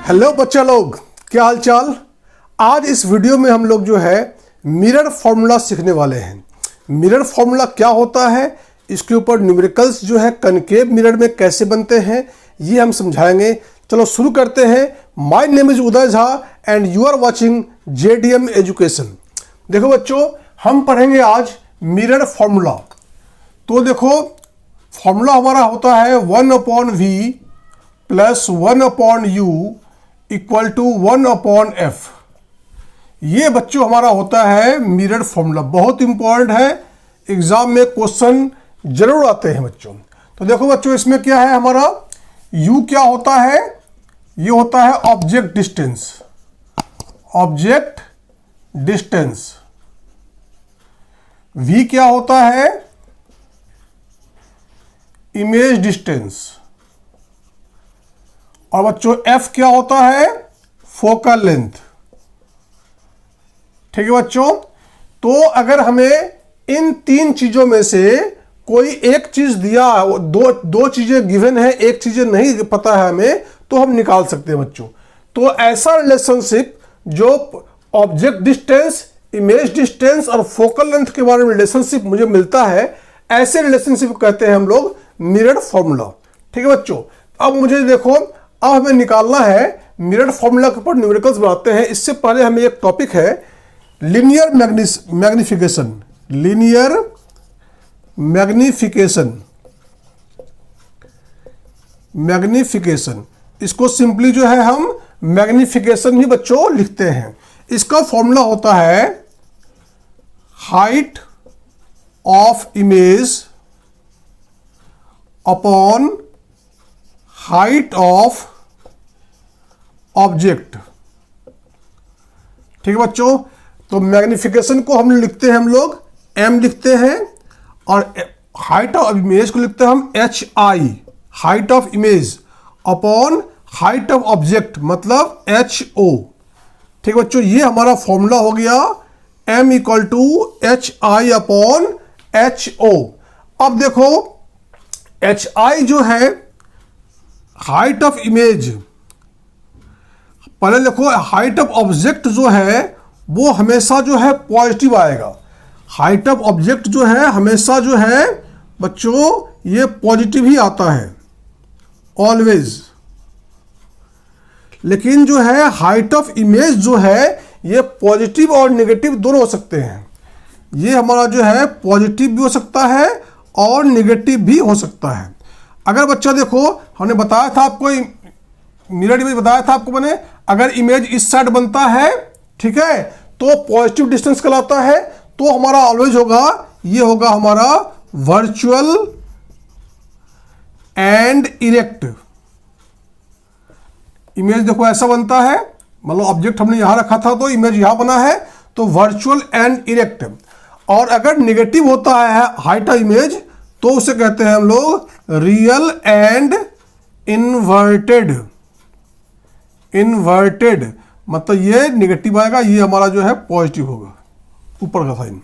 Hello बच्चा लोग, क्या हाल चाल। आज इस वीडियो में हम लोग जो है मिरर फॉर्मूला सीखने वाले हैं। मिरर फॉर्मूला क्या होता है, इसके ऊपर न्यूमेरिकल्स जो है कनकेव मिरर में कैसे बनते हैं, ये हम समझाएंगे। चलो शुरू करते हैं। My name is Uday Jha and you are watching JDM education. देखो बच्चों, हम पढ़ेंगे आज मिरर फॉर्मूला। तो देखो फॉर्मूला हमारा होता है 1/v plus 1/u equal to 1/f। ये बच्चों हमारा होता है मिरर फॉर्मूला। बहुत इंपॉर्टेंट है, एग्जाम में क्वेश्चन जरूर आते हैं बच्चों। तो देखो बच्चों, इसमें क्या है हमारा u क्या होता है, ये होता है object distance. Object distance. v क्या होता है, इमेज डिस्टेंस। और बच्चों f क्या होता है, फोकल लेंथ। ठीक है बच्चों। तो अगर हमें इन तीन चीजों में से कोई एक चीज दिया, दो चीजें गिवन है, एक चीजें नहीं पता है हमें, तो हम निकाल सकते हैं बच्चों। तो ऐसा रिलेशनशिप जो ऑब्जेक्ट डिस्टेंस, इमेज डिस्टेंस और फोकल लेंथ के बारे में रिलेशनशिप मुझे मिलता है, ऐसे रिलेशनशिप कहते हैं हम लोग मिरर फॉर्मूला। ठीक है बच्चों। अब मुझे देखो, अब हमें निकालना है मिरर फॉर्मूला के ऊपर न्यूमेरिकल्स बनाते हैं। इससे पहले हमें एक टॉपिक है linear magnification. Linear magnification. Magnification, इसको सिंपली जो है हम मैग्निफिकेशन ही बच्चों लिखते हैं। इसका फॉर्मूला होता है height of image upon height of object. ठीक है बच्चों। तो मैग्निफिकेशन को हम लिखते हैं, हम लोग m लिखते हैं, और हाइट ऑफ इमेज को लिखते हैं हम HI, height of image upon height of object, मतलब HO। ठीक है बच्चों, ये हमारा फॉर्मूला हो गया m equal to HI upon HO। अब देखो HI जो है हाइट ऑफ इमेज, पहले देखो हाइट ऑफ ऑब्जेक्ट जो है वो हमेशा जो है पॉजिटिव आएगा। हाइट ऑफ ऑब्जेक्ट जो है हमेशा जो है बच्चों ये पॉजिटिव ही आता है, ऑलवेज। लेकिन जो है हाइट ऑफ इमेज जो है ये पॉजिटिव और नेगेटिव दोनों हो सकते हैं। ये हमारा जो है पॉजिटिव भी हो सकता है और नेगेटिव भी हो सकता है। अगर बच्चा देखो, हमने बताया था आपको, मिरर इमेज बताया था आपको मैंने, अगर इमेज इस साइड बनता है, ठीक है, तो पॉजिटिव डिस्टेंस कहलाता है। तो हमारा ऑलवेज होगा, ये होगा हमारा वर्चुअल एंड इरेक्ट। इमेज देखो ऐसा बनता है, मतलब ऑब्जेक्ट हमने यहां रखा था तो इमेज यहां बना है, तो वर्चुअल एंड इरेक्ट। और अगर नेगेटिव होता है हाइट ऑफ इमेज, तो उसे कहते हैं हम लोग रियल एंड इन्वर्टेड। इन्वर्टेड मतलब ये नेगेटिव आएगा, ये हमारा जो है पॉजिटिव होगा, ऊपर का साइन।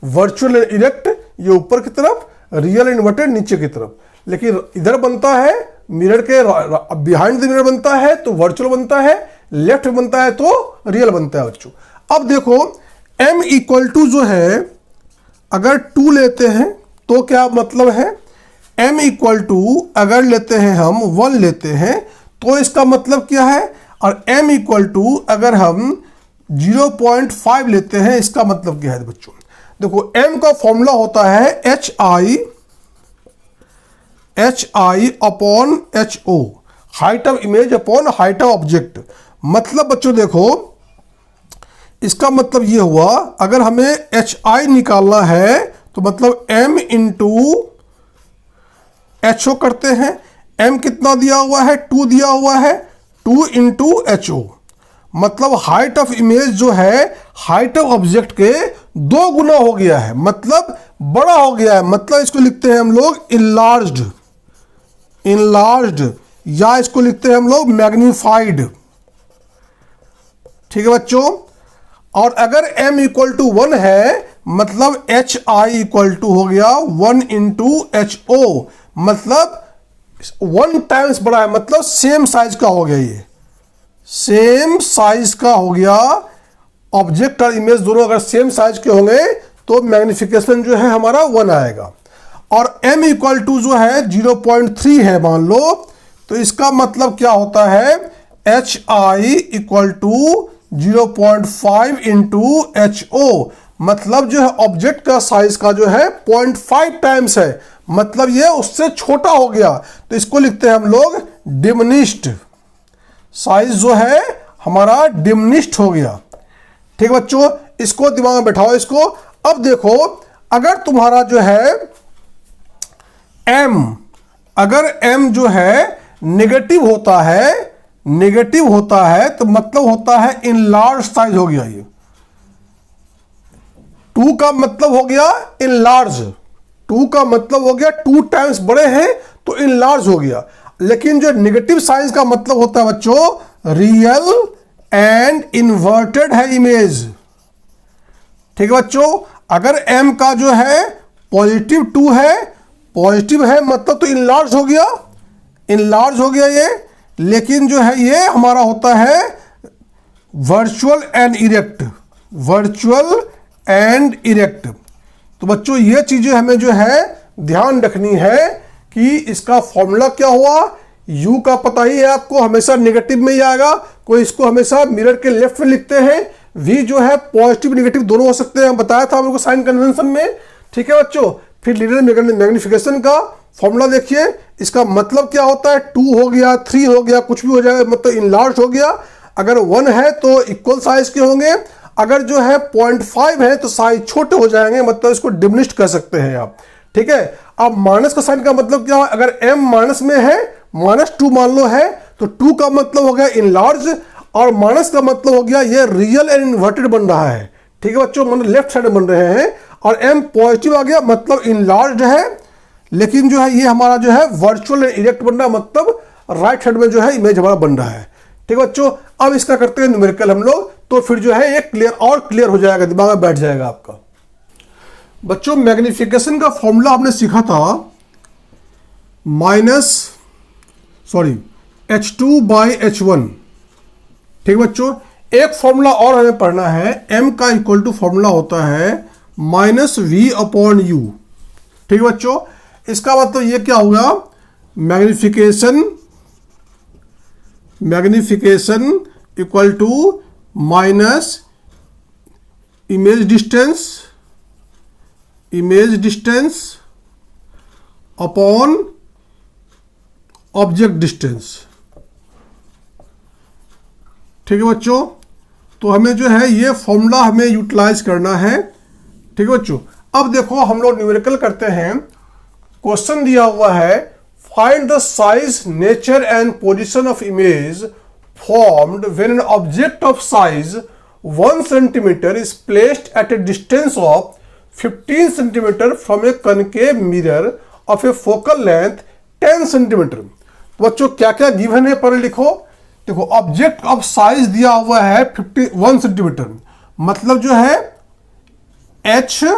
वर्चुअल इरेक्ट ये ऊपर की तरफ, रियल इन्वर्टेड नीचे की तरफ। लेकिन इधर बनता है मिरर के बिहाइंड द मिरर बनता है तो वर्चुअल बनता है, लेफ्ट बनता है तो रियल बनता है बच्चों। अब देखो m इक्वल टू जो है, अगर 2 लेते हैं तो क्या मतलब है, m इक्वल टू अगर लेते हैं हम 1 लेते हैं तो इसका मतलब क्या है, और m इक्वल टू अगर हम 0.5 लेते हैं इसका मतलब क्या है बच्चों। देखो m का फॉर्मूला होता है HI upon HO, height of image upon height of object. मतलब बच्चों देखो, इसका मतलब ये हुआ, अगर हमें HI निकालना है तो मतलब m इंटू HO करते हैं। m कितना दिया हुआ है, 2 दिया हुआ है, 2 इंटू HO, मतलब हाइट ऑफ इमेज जो है हाइट ऑफ ऑब्जेक्ट के 2 गुना हो गया है, मतलब बड़ा हो गया है। मतलब इसको लिखते हैं हम लोग इनलार्ज्ड। इनलार्ज्ड, या इसको लिखते हैं हम लोग मैग्नीफाइड। ठीक है बच्चों। और अगर m इक्वल टू 1 है, मतलब HI इक्वल टू हो गया 1 इंटू HO, मतलब 1 टाइम्स बड़ा है, मतलब सेम साइज का हो गया ये। सेम साइज का हो गया, ऑब्जेक्ट और इमेज दोनों अगर सेम साइज के होंगे तो मैग्निफिकेशन जो है हमारा 1 आएगा। और m इक्वल टू जो है 0.3 है मान लो, तो इसका मतलब क्या होता है, hi equal to 0.5 into HO, मतलब जो है ऑब्जेक्ट का साइज का जो है 0.5 टाइम्स है, मतलब ये उससे छोटा हो गया, तो इसको लिखते हैं हम लोग डिमिनिश्ड, साइज जो है हमारा डिमिनिश्ड हो गया। ठीक है बच्चों, इसको दिमाग में बैठाओ इसको। अब देखो, अगर तुम्हारा जो है m, अगर m जो है नेगेटिव होता है तो मतलब होता है इन लार्ज साइज हो गया। ये 2 का मतलब हो गया इन लार्ज, 2 का मतलब हो गया 2 टाइम्स बड़े हैं तो इन लार्ज हो गया। लेकिन जो नेगेटिव साइज का मतलब होता है बच्चों रियल एंड इन्वर्टेड है इमेज। ठीक है बच्चों, अगर m का जो है पॉजिटिव 2 है, पॉजिटिव है मतलब तो इनलार्ज हो गया, इनलार्ज हो गया ये। लेकिन जो है ये हमारा होता है virtual and erect, virtual and erect. तो बच्चों ये चीजें हमें जो है ध्यान रखनी है कि इसका फॉर्मूला क्या हुआ। u का पता ही है आपको, हमेशा नेगेटिव में ही आएगा, कोई इसको हमेशा मिरर के लेफ्ट में लिखते हैं। v जो है पॉजिटिव नेगेटिव दोनों हो सकते हैं, बताया था हम लोग साइन कन्वेंशन में। ठीक है बच्चों, फिर लीनियर मैग्निफिकेशन का फॉर्मूला देखिए, इसका मतलब क्या होता है, 2 हो गया 3 हो गया कुछ भी हो जाएगा, मतलब इनलार्ज हो गया। अगर 1 है तो इक्वल साइज के होंगे, अगर जो है 0.5 है तो साइज छोटे हो जाएंगे, मतलब इसको डिमिनिश्ड कर सकते हैं आप। ठीक है, अब माइनस का साइन का मतलब क्या है, अगर m माइनस में है, -2 मान लो है, तो 2 का मतलब हो गया इनलार्ज, और माइनस का मतलब हो गया ये रियल एंड इन्वर्टेड बन रहा है। ठीक है बच्चों, मतलब लेफ्ट साइड बन रहे हैं, और m पॉजिटिव आ गया मतलब इनलार्ज है, लेकिन जो है ये हमारा जो है वर्चुअल एंड इरेक्ट बन रहा है, मतलब राइट साइड में जो है इमेज हमारा बन रहा है। ठीक है बच्चों, अब इसका करते हैं न्यूमेरिकल हम लोग, तो फिर जो है ये क्लियर हो जाएगा, दिमाग में बैठ जाएगा आपका। बच्चों मैग्निफिकेशन का फॉर्मूला हमने सीखा था H2/H1। ठीक है बच्चों, एक फॉर्मूला और हमें पढ़ना है, m का इक्वल टू फॉर्मूला होता है -v/u। ठीक है बच्चों, इसका मतलब ये क्या होगा, magnification equal to minus image distance upon object distance. ठीक है बच्चों, तो हमें जो है ये फॉर्मूला हमें यूटिलाइज करना है। ठीक है बच्चों, अब देखो हम लोग न्यूमेरिकल करते हैं। क्वेश्चन दिया हुआ है, find the size, nature and position of image formed when an object of size 1 centimetre is placed at a distance of 15 centimetre from A concave mirror of A focal length 10 centimetre. बच्चों क्या क्या given है पर लिखो। देखो object of size दिया हुआ है 1 सेंटीमीटर, मतलब जो है HO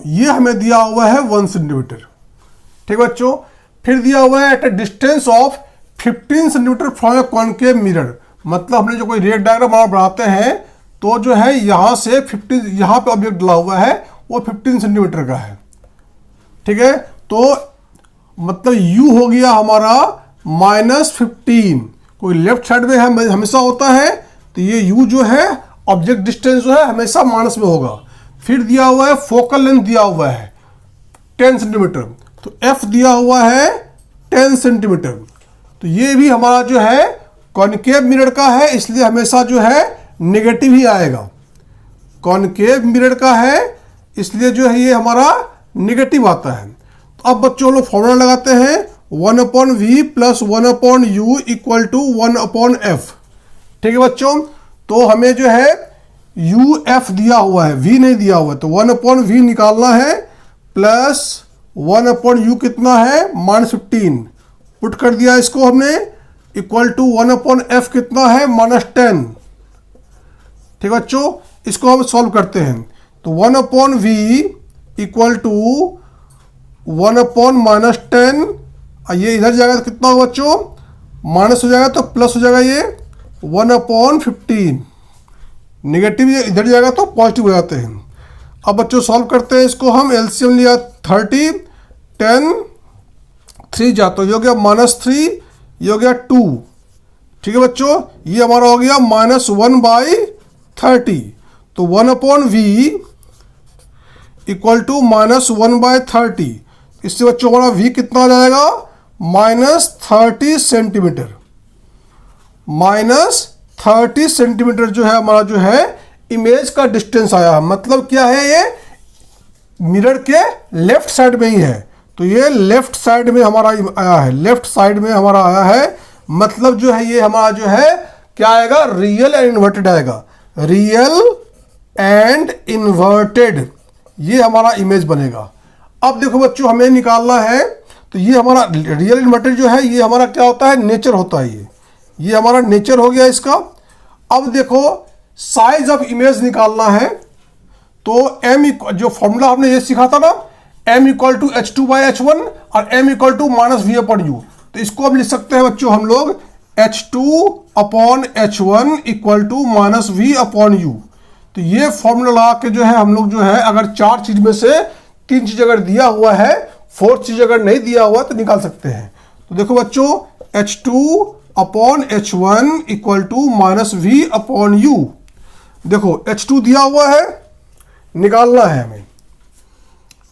ये हमें दिया हुआ है 1 सेंटीमीटर। ठीक बच्चों, फिर दिया हुआ है at a distance of 15 centimetre from a concave mirror, मतलब हमने जो कोई रेट डायग्राम बनाते हैं तो जो है यहां से 15, यहां पे ऑब्जेक्ट डला हुआ है वो 15 सेंटीमीटर का है। ठीक है, तो मतलब u हो गया हमारा -15, कोई लेफ्ट साइड में हमेशा होता है, तो ये u जो है ऑब्जेक्ट डिस्टेंस जो है हमेशा माइनस में होगा। फिर दिया हुआ है फोकल लेंथ दिया हुआ है 10 सेंटीमीटर, तो f दिया हुआ है 10 सेंटीमीटर, तो ये भी हमारा जो है कॉनकेव मिरर का है, इसलिए हमेशा जो है नेगेटिव ही आएगा। कॉनकेव मिरर का है इसलिए जो है ये हमारा नेगेटिव आता है। तो अब बच्चों लोग फॉर्मूला लगाते हैं, 1/v + 1/u equal to 1/f। ठीक है बच्चों, तो हमें जो है uf दिया हुआ है, v नहीं दिया हुआ है, तो 1/v निकालना है, प्लस 1/u कितना है -15, पुट कर दिया इसको हमने, इक्वल टू 1/f कितना है -10। ठीक है बच्चों, इसको हम सॉल्व करते हैं, तो 1/v इक्वल टू 1/-10, ये इधर जाएगा तो कितना होगा बच्चों माइनस हो जाएगा तो प्लस हो जाएगा, ये 1/15। नेगेटिव ये इधर जाएगा तो पॉजिटिव हो जाते हैं। अब बच्चों सॉल्व करते हैं इसको, हम एलसीएम लिया 30, 10, 3 जा तो ये हो गया -3, ये हो गया 2। ठीक है बच्चों, ये हमारा हो गया -1/30। तो 1/v इक्वल टू -1/30। इससे बच्चों हमारा v कितना आ जाएगा, -30 सेंटीमीटर। -30 सेंटीमीटर जो है हमारा जो है इमेज का डिस्टेंस आया। मतलब क्या है, ये मिरर के लेफ्ट साइड में ही है, तो ये लेफ्ट साइड में हमारा आया है, लेफ्ट साइड में हमारा आया है। मतलब जो है ये हमारा जो है क्या आएगा, रियल एंड इन्वर्टेड आएगा। रियल एंड इन्वर्टेड ये हमारा इमेज बनेगा। अब देखो बच्चों हमें निकालना है, तो ये हमारा रियल इन्वर्टेड जो है ये हमारा क्या होता है, नेचर होता है। ये हमारा नेचर हो गया इसका। अब देखो साइज ऑफ इमेज निकालना है, तो m जो फॉर्मूला हमने ये सीखा था ना, m इक्वल टू h2/h1 और m इक्वल टू -v/u। तो इसको हम लिख सकते हैं बच्चों हम लोग h2/h1 इक्वल टू -v/u। तो ये फॉर्मूला लगा के जो है हम लोग जो है अगर 4 चीज में से 3 चीज अगर दिया हुआ है, 4th चीज अगर नहीं दिया हुआ तो निकाल सकते हैं। तो देखो बच्चों h2/h1 इक्वल टू -v/u। देखो h2 दिया हुआ है, निकालना है हमें,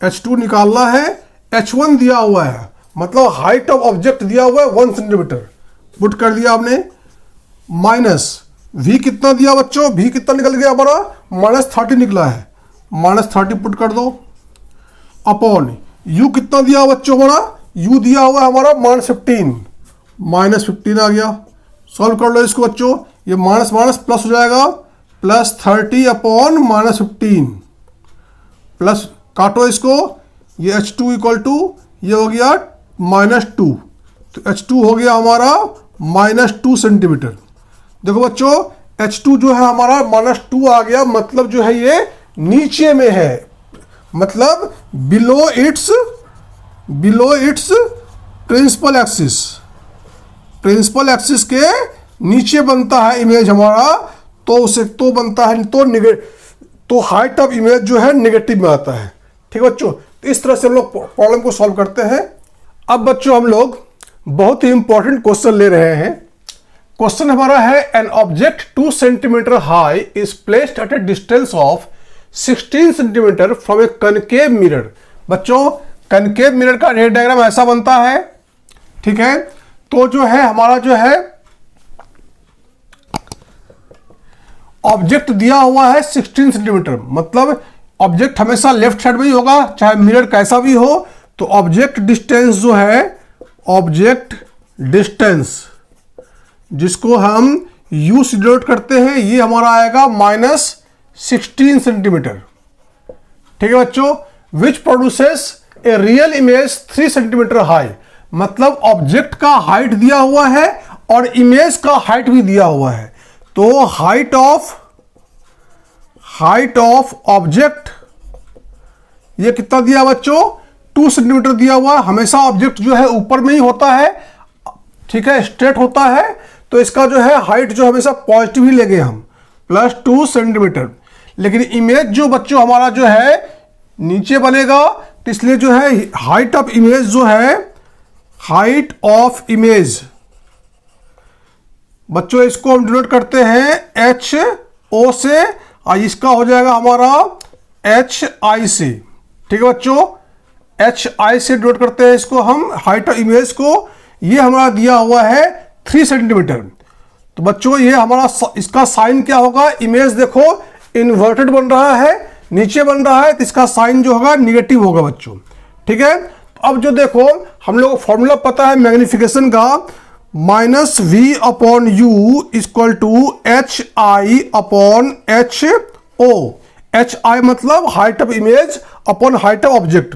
h2 निकालना है। h1 दिया हुआ है, मतलब हाइट ऑफ ऑब्जेक्ट दिया हुआ है 1 सेंटीमीटर, पुट कर दिया हमने। माइनस v कितना दिया बच्चों, v कितना निकल गया हमारा, -30 निकला है, -30 पुट कर दो। अपॉन u कितना दिया बच्चों हमारा, u दिया हुआ है हमारा -15 आ गया। सॉल्व कर लो इसको बच्चों, ये माइनस माइनस प्लस हो जाएगा, +30/-15 प्लस काटो इसको, ये h2 इक्वल टू ये हो गया -2, तो h2 हो गया हमारा -2 सेंटीमीटर। देखो बच्चों h2 जो है हमारा -2 आ गया, मतलब जो है ये नीचे में है, मतलब बिलो इट्स प्रिंसिपल एक्सिस के नीचे बनता है इमेज हमारा, तो उसे तो बनता है तो हाइट ऑफ इमेज जो है नेगेटिव में आता है। ठीक है बच्चों, तो इस तरह से हम लोग प्रॉब्लम को सॉल्व करते हैं। अब बच्चों हम लोग बहुत ही इंपॉर्टेंट क्वेश्चन ले रहे हैं। क्वेश्चन हमारा है, an object 2 centimetre high is placed at a distance of 16 centimetre from A concave mirror. बच्चों कनकेव मिरर का रेड डायग्राम ऐसा बनता है, ठीक है। तो जो है हमारा जो है ऑब्जेक्ट दिया हुआ है 16 सेंटीमीटर, मतलब ऑब्जेक्ट हमेशा लेफ्ट साइड में ही होगा, चाहे मिरर कैसा भी हो। तो ऑब्जेक्ट डिस्टेंस जो है, ऑब्जेक्ट डिस्टेंस जिसको हम u से डिनोट करते हैं, ये हमारा आएगा -16 सेंटीमीटर। ठीक है बच्चों, which produces a real image 3 centimetre high, मतलब ऑब्जेक्ट का हाइट दिया हुआ है और इमेज का हाइट भी दिया हुआ है। तो हाइट ऑफ ऑब्जेक्ट ये कितना दिया बच्चों, 2 सेंटीमीटर दिया हुआ। हमेशा ऑब्जेक्ट जो है ऊपर में ही होता है, ठीक है, स्ट्रेट होता है, तो इसका जो है हाइट जो हमेशा पॉजिटिव ही लेंगे हम, +2 सेंटीमीटर। लेकिन इमेज जो बच्चों हमारा जो है नीचे बनेगा, तो इसलिए जो है हाइट ऑफ इमेज जो है, हाइट ऑफ इमेज बच्चों इसको हम डिनोट करते हैं HO से, और इसका हो जाएगा हमारा HI से। ठीक है बच्चों, HI से डिनोट करते हैं इसको हम, हाइट ऑफ इमेज को। ये हमारा दिया हुआ है 3 सेंटीमीटर। तो बच्चों ये हमारा इसका साइन क्या होगा, इमेज देखो इन्वर्टेड बन रहा है, नीचे बन रहा है, तो इसका साइन जो होगा निगेटिव होगा बच्चों। ठीक है, तो अब जो देखो हम लोग को फॉर्मूला पता है मैग्निफिकेशन का, -v/u equal to HI/HO। HI मतलब height of image upon height of object.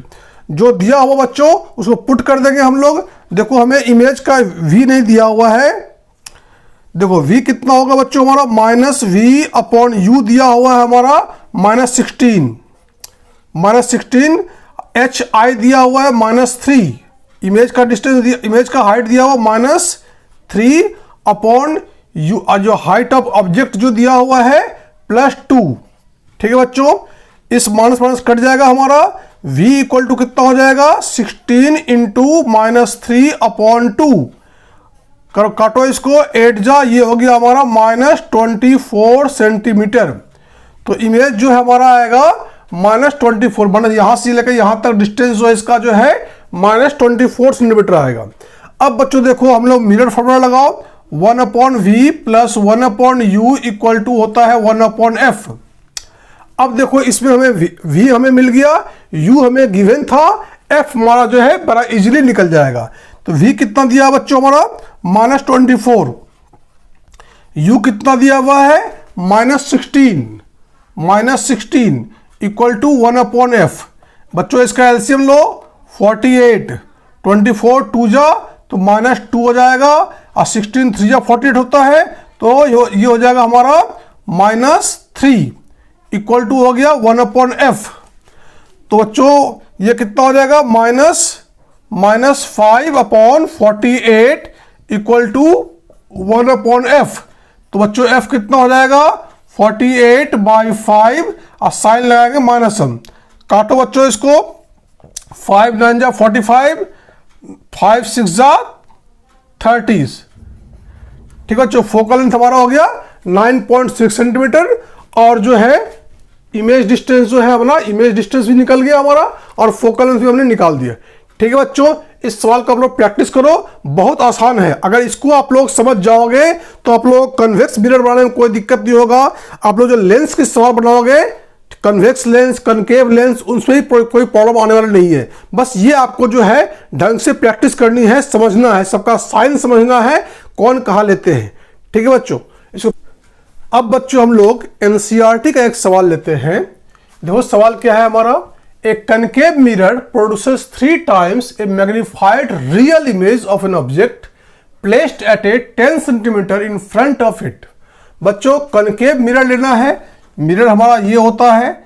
जो दिया हुआ बच्चों उसको पुट कर देंगे हम लोग। देखो हमें इमेज का v नहीं दिया हुआ है, देखो v कितना होगा बच्चों हमारा, -v/u दिया हुआ है हमारा -16, HI दिया हुआ है -3, इमेज का डिस्टेंस, इमेज का हाइट दिया हुआ 3 अपॉन यू, जो हाइट ऑफ ऑब्जेक्ट जो दिया हुआ है +2। ठीक है बच्चों, इस माइनस माइनस कट जाएगा हमारा, v इक्वल टू कितना हो जाएगा 16 इंटू -3 अपॉन 2। करो काटो इसको, 8 जा, ये हो गया हमारा -24 सेंटीमीटर। तो इमेज जो है हमारा आएगा -24, मतलब यहां से लेकर यहां तक डिस्टेंस जो है इसका जो है -24 सेंटीमीटर आएगा। अब बच्चों देखो हम लोग मिरर फॉर्मूला लगाओ, 1/v plus 1/u equal to होता है 1/f। अब देखो इसमें हमें v हमें मिल गया, u हमें गिवन था, f हमारा जो है बड़ा इजीली निकल जाएगा। तो v कितना दिया बच्चों हमारा -24, u कितना दिया हुआ है -16 इक्वल टू 1/f। बच्चों इसका एलसीएम लो, 48, 24 2 जा तो -2 हो जाएगा, और 16 3 जा 48 होता है, तो ये हो जाएगा हमारा -3 इक्वल टू हो गया 1/f। तो बच्चों ये कितना हो जाएगा -5/48 इक्वल टू 1/f। तो बच्चों f कितना हो जाएगा 48/5, और साइन लगाएंगे -1। काटो बच्चों इसको, 5 9 जा 45, 5 6 जा 30। ठीक है बच्चों, फोकल लेंथ हमारा हो गया 9.6 सेंटीमीटर, और जो है इमेज डिस्टेंस जो है अपना, इमेज डिस्टेंस भी निकल गया हमारा, और फोकल लेंथ भी हमने निकाल दिया। ठीक है बच्चों, इस सवाल को आप लोग प्रैक्टिस करो, बहुत आसान है। अगर इसको आप लोग समझ जाओगे तो आप लोग कन्वेक्स मिरर बनाने में कोई दिक्कत नहीं होगा। आप लोग जो लेंस के सवाल बनाओगे, कन्वेक्स लेंस, कनकेव लेंस, उसमें कोई प्रॉब्लम आने वाला नहीं है। बस ये आपको जो है ढंग से प्रैक्टिस करनी है, समझना है, सबका साइन समझना है, कौन कहाँ लेते हैं। ठीक है बच्चों, इसको अब बच्चों हम लोग एनसीईआरटी का एक सवाल लेते हैं। देखो सवाल क्या है हमारा, a concave mirror produces 3 times a magnified real image of an object placed at a 10 centimetre in front of it. बच्चों कनकेव मिरर लेना है, मिरर हमारा ये होता है।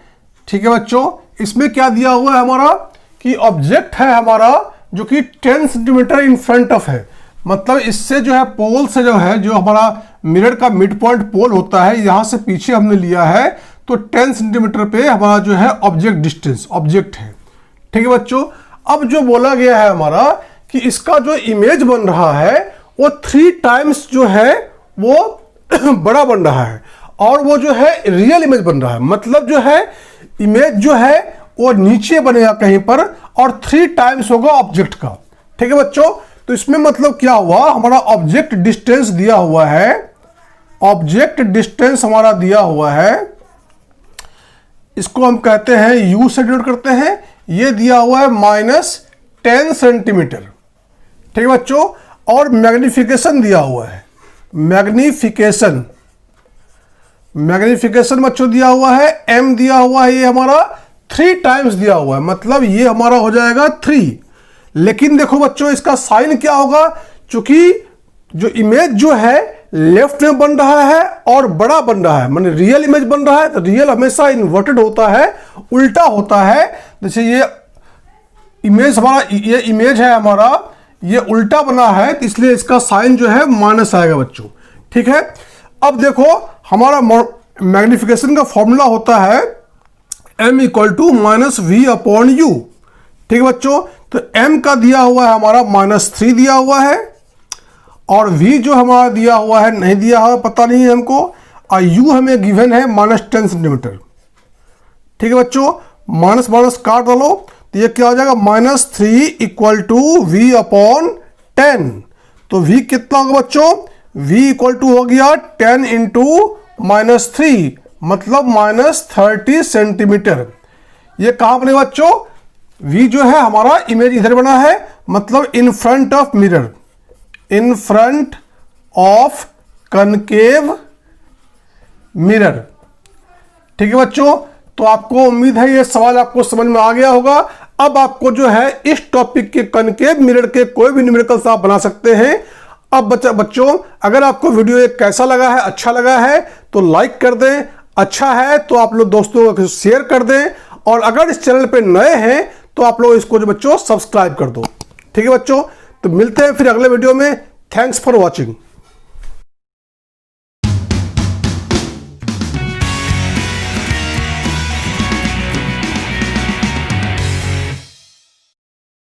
ठीक है बच्चों, इसमें क्या दिया हुआ है हमारा कि ऑब्जेक्ट है हमारा जो कि 10 सेंटीमीटर इन फ्रंट ऑफ है, मतलब इससे जो है पोल से जो है, जो हमारा मिरर का मिड पॉइंट पोल होता है, यहां से पीछे हमने लिया है, तो 10 सेंटीमीटर पे हमारा जो है ऑब्जेक्ट डिस्टेंस ऑब्जेक्ट है। ठीक है बच्चों, अब जो बोला गया है हमारा कि इसका जो इमेज बन रहा है वो 3 टाइम्स जो है वो बड़ा बन रहा है, और वो जो है रियल इमेज बन रहा है, मतलब जो है इमेज जो है वो नीचे बनेगा कहीं पर, और 3 टाइम्स होगा ऑब्जेक्ट का। ठीक है बच्चों, तो इसमें मतलब क्या हुआ, हमारा ऑब्जेक्ट डिस्टेंस दिया हुआ है, ऑब्जेक्ट डिस्टेंस हमारा दिया हुआ है, इसको हम कहते हैं u से डिनोट करते हैं, ये दिया हुआ है -10 सेंटीमीटर। ठीक है बच्चों, और मैग्निफिकेशन दिया हुआ है, मैग्निफिकेशन बच्चों दिया हुआ है, m दिया हुआ है, ये हमारा 3 टाइम्स दिया हुआ है, मतलब ये हमारा हो जाएगा 3। लेकिन देखो बच्चों इसका साइन क्या होगा, क्योंकि जो इमेज जो है लेफ्ट में बन रहा है और बड़ा बन रहा है, माने रियल इमेज बन रहा है, तो रियल हमेशा इन्वर्टेड होता है, उल्टा होता है। जैसे ये इमेज हमारा, ये इमेज है हमारा, ये उल्टा बना है, तो इसलिए इसका साइन जो है माइनस आएगा बच्चों। ठीक है, अब देखो हमारा मैग्निफिकेशन का फॉर्मूला होता है m इक्वल टू -v/u। ठीक है बच्चों, तो m का दिया हुआ है हमारा -3 दिया हुआ है, और v जो हमारा दिया हुआ है नहीं दिया हुआ, पता नहीं है हमको, और u हमें गिवन है -10 सेंटीमीटर। ठीक है बच्चों, माइनस माइनस काट डालो, तो ये क्या हो जाएगा -3 इक्वल टू v/10। तो v कितना होगा बच्चों, v इक्वल टू हो गया 10 इंटू -3, मतलब -30 सेंटीमीटर। ये कहाँ बने बच्चों, v जो है हमारा इमेज इधर बना है, मतलब इन front of mirror, in front of concave mirror. ठीक है बच्चों, तो आपको उम्मीद है ये सवाल आपको समझ में आ गया होगा। अब आपको जो है इस टॉपिक के कनकेव मिरर के कोई भी न्यूमेरिकल्स आप बना सकते हैं। अब बच्चों अगर आपको वीडियो ये कैसा लगा है, अच्छा लगा है तो लाइक कर दें, अच्छा है तो आप लोग दोस्तों को शेयर कर दें, और अगर इस चैनल पे नए हैं तो आप लोग इसको जो बच्चों सब्सक्राइब कर दो। ठीक है बच्चों, तो मिलते हैं फिर अगले वीडियो में। Thanks for watching.